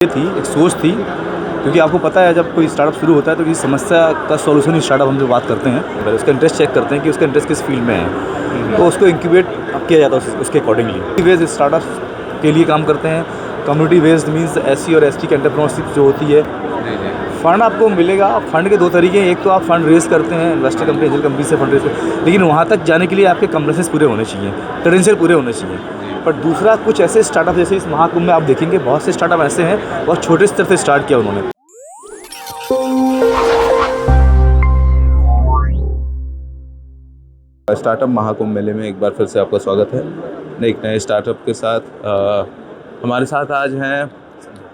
ये थी एक सोच थी, क्योंकि आपको पता है जब कोई स्टार्टअप शुरू होता है तो किसी समस्या का सॉल्यूशन ही स्टार्टअप हम जो बात करते हैं पहले उसका इंटरेस्ट चेक करते हैं कि उसका इंटरेस्ट किस फील्ड में है, तो उसको इंक्यूबेट किया जाता है उसके अकॉर्डिंगली। बेस्ड स्टार्टअप के लिए काम करते हैं। कम्युनिटी बेस्ड मीन्स एससी और एसटी की एंटरप्रेन्योरशिप जो होती है। फ़ंड आपको मिलेगा। फंड के दो तरीके हैं, एक तो आप फंड रेज़ करते हैं इन्वेस्टर कंपनी एंजल कंपनी से फंड रेज़ करते, लेकिन वहाँ तक जाने के लिए आपके कम्प्लेसेंस पूरे होने चाहिए, क्रेडेंशियल पूरे होने चाहिए। पर दूसरा कुछ ऐसे स्टार्टअप जैसे इस महाकुंभ में आप देखेंगे बहुत से स्टार्टअप ऐसे हैं बहुत छोटे स्तर से स्टार्ट किया उन्होंने। स्टार्टअप महाकुंभ मेले में एक बार फिर से आपका स्वागत है। एक नए स्टार्टअप के साथ हमारे साथ आज हैं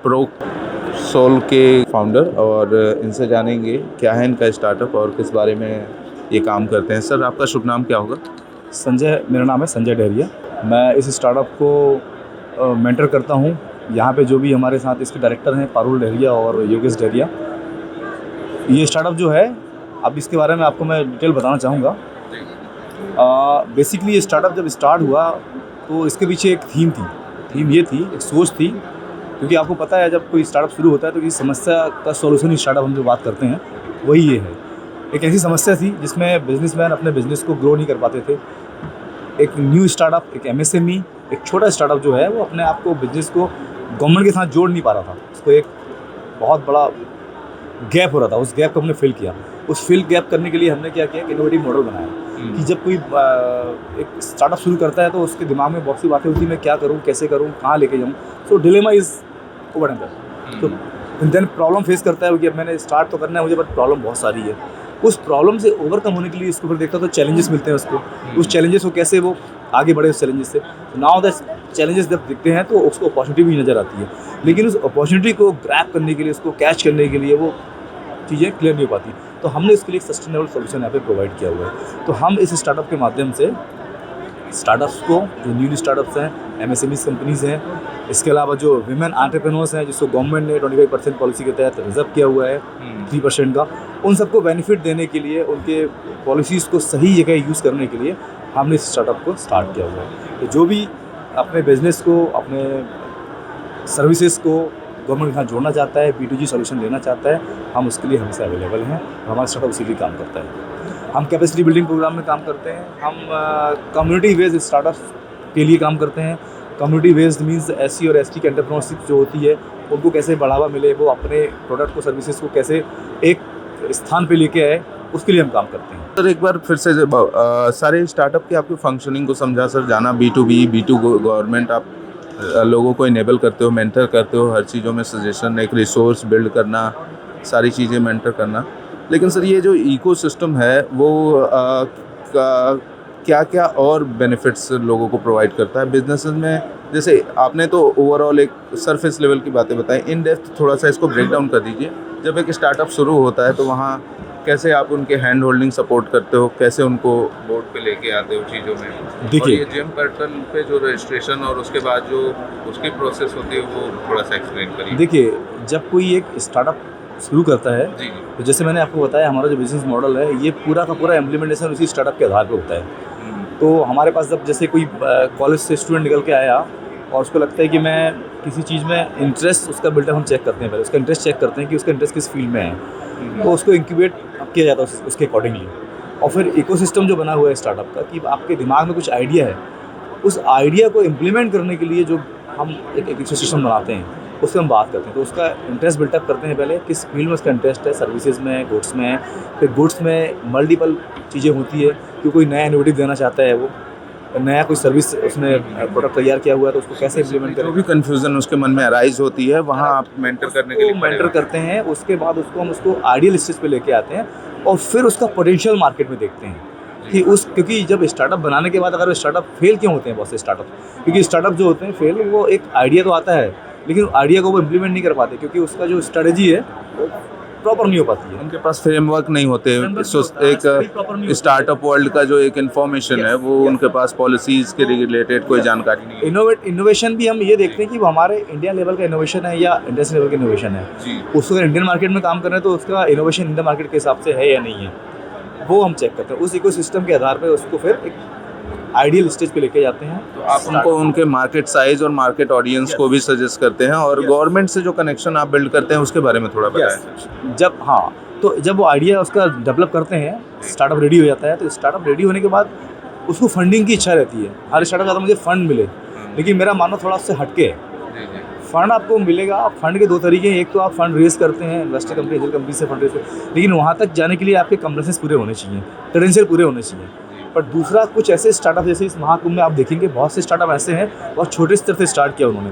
प्रोसोल के फाउंडर और इनसे जानेंगे क्या है इनका स्टार्टअप और किस बारे में ये काम करते हैं। सर, आपका शुभ नाम क्या होगा? संजय, मेरा नाम है संजय डहरिया। मैं इस स्टार्टअप को मेंटर करता हूँ। यहाँ पे जो भी हमारे साथ इसके डायरेक्टर हैं पारुल डहरिया और योगेश डहरिया। ये स्टार्टअप जो है, अब इसके बारे में आपको मैं डिटेल बताना चाहूँगा। बेसिकली ये स्टार्टअप जब स्टार्ट हुआ तो इसके पीछे एक थीम ये थी, एक सोच थी, क्योंकि आपको पता है जब कोई स्टार्टअप शुरू होता है तो किसी समस्या का सॉल्यूशन ही स्टार्टअप हम जो बात करते हैं वही ये है। एक ऐसी समस्या थी जिसमें बिजनेसमैन अपने बिजनेस को ग्रो नहीं कर पाते थे। एक न्यू स्टार्टअप, एक एमएसएमई, एक छोटा स्टार्टअप जो है वो अपने आप को बिजनेस को गवर्नमेंट के साथ जोड़ नहीं पा रहा था। उसको एक बहुत बड़ा गैप हो रहा था, उस गैप को हमने फिल किया। उस फिल गैप करने के लिए हमने क्या किया, इनोवेटिव मॉडल बनाया कि जब कोई एक स्टार्टअप शुरू करता है तो उसके दिमाग में बहुत सी बातें होती हैं, मैं क्या करूँ, कैसे करूँ, कहाँ लेके जाऊँ। सो डिलेमा इज़ ओवर एंड तो देन प्रॉब्लम फेस करता है कि अब मैंने स्टार्ट तो करना है मुझे, बट प्रॉब्लम बहुत सारी है। उस प्रॉब्लम से ओवरकम होने के लिए इसको फिर देखता तो चैलेंजेस मिलते हैं उसको, उस चैलेंजेस को कैसे वो आगे बढ़े उस चैलेंजेस से। नाउ द चैलेंजेस जब दिखते हैं तो उसको अपॉर्चुनिटी भी नज़र आती है, लेकिन उस अपॉर्चुनिटी को ग्रैब करने के लिए, उसको कैच करने के लिए वो चीज़ें क्लियर नहीं हो पाती। तो हमने उसके लिए एक सस्टेनेबल सोल्यूशन यहाँ पे प्रोवाइड किया हुआ है। तो हम इस स्टार्टअप के माध्यम से स्टार्टप्स को, जो न्यू स्टार्टअप्स हैं, एमएसएमई कंपनीज़ हैं, इसके अलावा जो विमेन एंटरप्रेन्योर्स हैं जिसको गवर्नमेंट ने 25% पॉलिसी के तहत रिजर्व किया हुआ है 3% का, उन सबको बेनिफिट देने के लिए, उनके पॉलिसीज़ को सही जगह यूज़ करने के लिए हमने इस स्टार्टअप को स्टार्ट किया हुआ है। तो जो भी अपने बिजनेस को, अपने सर्विसेज को गवर्नमेंट के साथ जोड़ना चाहता है, B2G सोल्यूशन लेना चाहता है, हम उसके लिए हमेशा अवेलेबल हैं। हमारा स्टार्टअप उसी लिए काम करता है। हम कैपेसिटी बिल्डिंग प्रोग्राम में काम करते हैं। हम कम्युनिटी बेस्ड स्टार्टअप्स के लिए काम करते हैं। कम्युनिटी बेस्ड मीन्स एससी और एसटी की एंटरप्रेन्योरशिप जो होती है उनको कैसे बढ़ावा मिले, वो अपने प्रोडक्ट को, सर्विसेज को कैसे एक स्थान पे लेके आए, उसके लिए हम काम करते हैं। सर, एक बार फिर से सारे स्टार्टअप की आपकी फंक्शनिंग को समझा सर, जाना B2B, B2 गवर्नमेंट, आप लोगों को इनेबल करते हो, मेंटर करते हो, हर चीज़ों में सजेशन, एक रिसोर्स बिल्ड करना, सारी चीज़ें मेंटर करना। लेकिन सर ये जो इकोसिस्टम है वो क्या क्या और बेनिफिट्स लोगों को प्रोवाइड करता है बिजनेसेस में? जैसे आपने तो ओवरऑल एक सरफेस लेवल की बातें बताई, इन डेप्थ थोड़ा सा इसको ब्रेक डाउन कर दीजिए। जब एक स्टार्टअप शुरू होता है तो वहाँ कैसे आप उनके हैंड होल्डिंग सपोर्ट करते हो, कैसे उनको बोर्ड पे लेके आते हो चीज़ों में? देखिए, ये जेम पोर्टल पे जो रजिस्ट्रेशन और उसके बाद जो उसकी प्रोसेस होती है वो थोड़ा सा एक्सप्लेन करिए। देखिए, जब कोई एक स्टार्टअप शुरू करता है जी। तो जैसे मैंने आपको बताया, हमारा जो बिजनेस मॉडल है ये पूरा का पूरा इम्प्लीमेंटेशन उसी स्टार्टअप के आधार पर होता है। तो हमारे पास जब जैसे कोई कॉलेज से स्टूडेंट निकल के आया और उसको लगता है कि मैं किसी चीज़ में इंटरेस्ट, उसका बिल्डअप हम चेक करते हैं, पहले उसका इंटरेस्ट चेक करते हैं कि उसका इंटरेस्ट किस फील्ड में है, तो उसको इंक्यूबेट किया जाता है उसके अकॉर्डिंगली। और फिर इकोसिस्टम जो बना हुआ है स्टार्टअप का, कि आपके दिमाग में कुछ आइडिया है, उस आइडिया को इम्प्लीमेंट करने के लिए जो हम एक इकोसिस्टम बनाते हैं उससे हम बात करते हैं। तो उसका इंटरेस्ट बिल्डअप करते हैं पहले, किस फील्ड में उसका इंटरेस्ट है, सर्विसेज में, गुड्स में। फिर गुड्स में मल्टीपल चीज़ें होती है कि कोई नया इनोवेटिव देना चाहता है, वो नया कोई सर्विस उसने प्रोडक्ट तैयार किया हुआ है तो उसको कैसे इम्प्लीमेंट करें। जो भी कन्फ्यूज़न उसके मन में अराइज होती है वहाँ आप मेंटर करने के लिए मेंटर करते हैं। उसके बाद उसको हम उसको आइडियल स्टेज पे लेके आते हैं और फिर उसका पोटेंशियल मार्केट में देखते हैं कि क्योंकि जब स्टार्टअप बनाने के बाद अगर वो स्टार्टअप फेल क्यों होते हैं, बहुत से स्टार्टअप, क्योंकि स्टार्टअप जो होते हैं फेल, वो एक आइडिया तो आता है लेकिन आइडिया को वो इम्प्लीमेंट नहीं कर पाते क्योंकि उसका जो स्ट्रेटजी है वो प्रॉपर नहीं हो पाती है। उनके पास फ्रेमवर्क नहीं होते। एक स्टार्टअप वर्ल्ड का जो एक इन्फॉर्मेशन है वो उनके पास पॉलिसीज़ के रिलेटेड कोई जानकारी नहीं है। इनोवेशन भी हम ये देखते हैं कि वो हमारे इंडिया लेवल का इनोवेशन है या इंडस्ट्री लेवल का इनोवेशन है जी। उसको अगर इंडियन मार्केट में काम कर रहे हैं तो उसका इनोवेशन इंडियन मार्केट के हिसाब से है या नहीं है, वो हम चेक करते हैं। उस इकोसिस्टम के आधार पर उसको फिर एक आइडियल स्टेज पे लेके जाते हैं। तो आप उनको उनके मार्केट साइज और मार्केट ऑडियंस को भी सजेस्ट करते हैं, और गवर्नमेंट से जो कनेक्शन आप बिल्ड करते हैं उसके बारे में थोड़ा बताएं। जब वो आइडिया उसका डेवलप करते हैं, स्टार्टअप रेडी हो जाता है, तो स्टार्टअप रेडी होने के बाद उसको फंडिंग की इच्छा रहती है। हर स्टार्टअप चाहता है मुझे फंड मिले, लेकिन मेरा मानना थोड़ा उससे हटके है। फंड आपको मिलेगा, फंड के दो तरीके हैं। एक तो आप फंड रेज करते हैं इन्वेस्टर कंपनी, एंजल कंपनी से फंड रेज करते, लेकिन वहाँ तक जाने के लिए आपके कम्प्रेसेस पूरे होने चाहिए, क्रेडेंशियल पूरे होने चाहिए। पर दूसरा, कुछ ऐसे स्टार्टअप जैसे इस महाकुंभ में आप देखेंगे बहुत से स्टार्टअप ऐसे हैं, बहुत छोटे स्तर से स्टार्ट किया उन्होंने।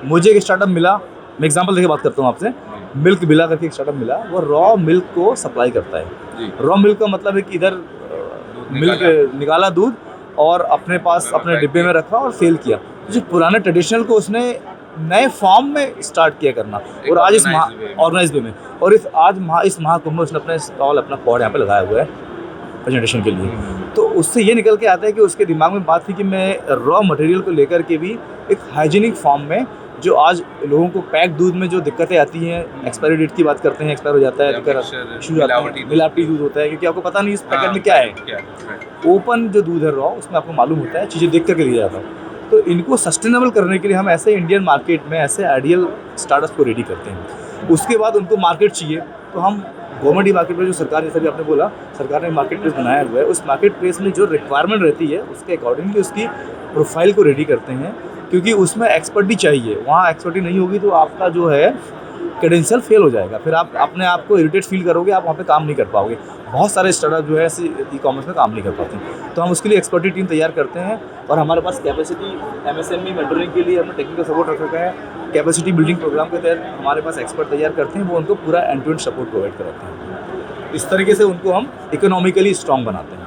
मुझे एक स्टार्टअप मिला, मैं एग्जांपल देके बात करता हूँ आपसे। मिल्क बिला करके एक स्टार्टअप मिला, वो रॉ मिल्क को सप्लाई करता है। रॉ मिल्क का मतलब है कि इधर मिल्क निकाला दूध और अपने पास अपने डिब्बे में रखा और सेल किया। जो पुराने ट्रेडिशनल को उसने नए फॉर्म में स्टार्ट किया करना, और आज इस ऑर्गेनाइज वे में, और इस महाकुंभ में उसने अपना स्टॉल, अपना पॉड यहाँ पे लगाया हुआ है प्रेजेंटेशन के लिए। तो उससे ये निकल के आता है कि उसके दिमाग में बात थी कि मैं रॉ मटेरियल को लेकर के भी एक हाइजीनिक फॉर्म में, जो आज लोगों को पैक दूध में जो दिक्कतें आती हैं, एक्सपायरी डेट की बात करते हैं, एक्सपायर हो जाता है, मिलावटी दूध होता है, क्योंकि आपको पता नहीं इस पैकेट में क्या है। ओपन जो दूध है रॉ, उसमें आपको मालूम होता है, चीज़ें देख करके दिया जाता है। तो इनको सस्टेनेबल करने के लिए हम ऐसे इंडियन मार्केट में ऐसे आइडियल स्टार्टअप्स को रेडी करते हैं। उसके बाद उनको मार्केट चाहिए, तो हम गवर्नमेंट मार्केट में, जो सरकार, जैसे भी आपने बोला, सरकार ने मार्केट प्लेस बनाया हुआ है, उस मार्केट प्लेस में जो रिक्वायरमेंट रहती है उसके अकॉर्डिंगली उसकी प्रोफाइल को रेडी करते हैं, क्योंकि उसमें एक्सपर्टी चाहिए। वहाँ एक्सपर्टी नहीं होगी तो आपका जो है क्रेडेंशियल फेल हो जाएगा, फिर आप अपने आप को इरिटेट फील करोगे, आप वहाँ पे काम नहीं कर पाओगे। बहुत सारे स्टार्टअप जो है ऐसे ई कॉमर्स में काम नहीं कर पाते, तो हम उसके लिए एक्सपर्टी टीम तैयार करते हैं, और हमारे पास कैपेसिटी MSME मेंटरिंग के लिए हमने टेक्निकल सपोर्ट रख रखा है। कैपेसिटी बिल्डिंग प्रोग्राम के तहत हमारे पास एक्सपर्ट तैयार करते हैं, वो उनको पूरा end to end support provide कराते हैं। इस तरीके से उनको हम इकोनॉमिकली स्ट्रॉन्ग बनाते हैं।